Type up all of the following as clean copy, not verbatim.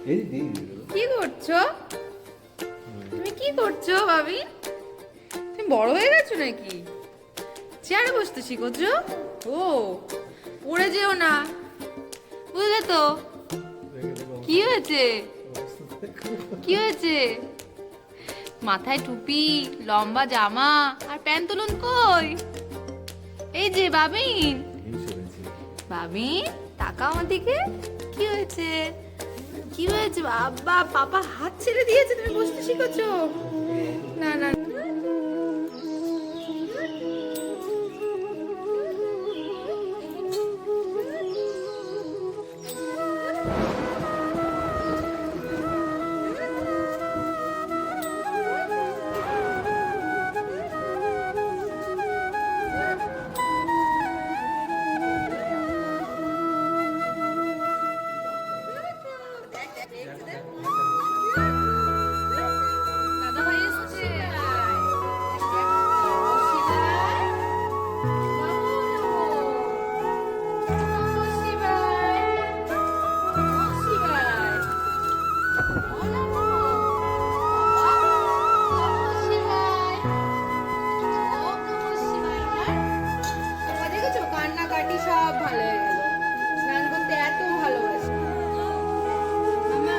কি করছো তুমি? কি করছো ভাবি? তুমি বড় হয়ে গেছো নাকি? চেয়ারে বসতে শিখেছো? ও, পড়ে যেও না, বুঝলে তো? কি হয়েছে? কি হয়েছে? মাথায় টুপি, লম্বা জামা আর প্যান্তুলুন কই? এই যে বাবিন, বাবিন তাকাও আমার দিকে। কি হয়েছে? কি হয়েছে বাবা? পাপা হাত ছেড়ে দিয়েছে, তুমি বসতে শিখেছো? না না, দাদা ভাই এসেছে। কান্নাকাটি সব ভালো হয়ে গেল। স্নান করতে এত ভালোবাসে মামা।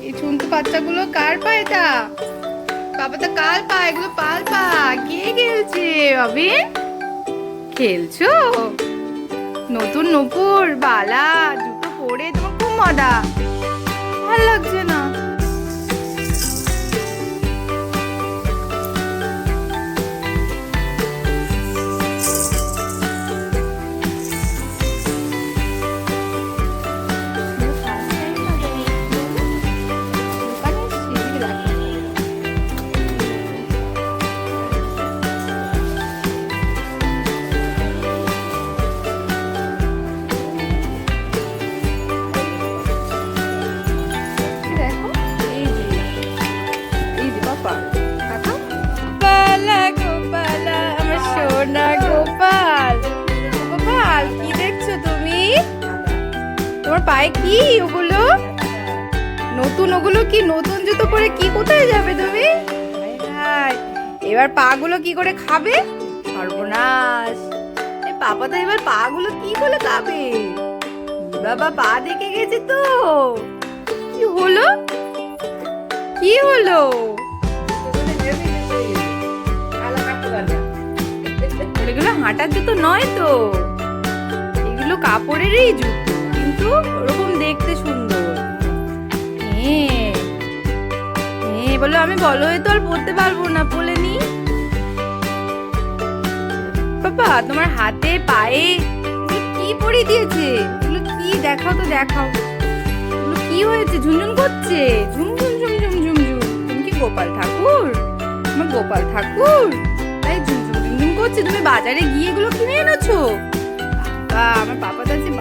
এই ঝুমকু বাচ্চাগুলো কার পা? এটা বাবা তো কার পা? এগুলো পাল পা। কে খেলছে ভাবি? খেলছো? নতুন নূপুর বালা জুতো পরে তোমার খুব মজা। ভাল লাগছে না? তোমার পায়ে কি ওগুলো? নতুন ওগুলো কি? নতুন জুতো পরে কি কোথায় যাবে তুমি? এবার পা গুলো কি করে খাবে? সর্বনাশ! পাপা তো এবার পা গুলো কি করে খাবে? বাবা পা দেখে গেছে তো। কি হলো? কি হলো? এগুলো হাঁটার জুতো নয় তো, এগুলো কাপড়েরই জুতো, কিন্তু ওরকম দেখতে সুন্দর। বলো আমি বলো তো আর পরতে পারবো না, বলে নি। বাবা তোমার হাতে পায়ে কি পরিয়ে দিয়েছে? এগুলো কি? দেখাও তো, দেখাও। এগুলো কি হয়েছে? ঝুনঝুন করছে, ঝুমঝুম ঝুমঝুম ঝুমঝুম। তুমি কি গোপাল ঠাকুর? আমার গোপাল ঠাকুর তাই ঝুমঝুম ঝুমঝুম করছে। তুমি বাজারে গিয়ে এগুলো কিনে এনেছো? বাবা আমার পাপা তো আছে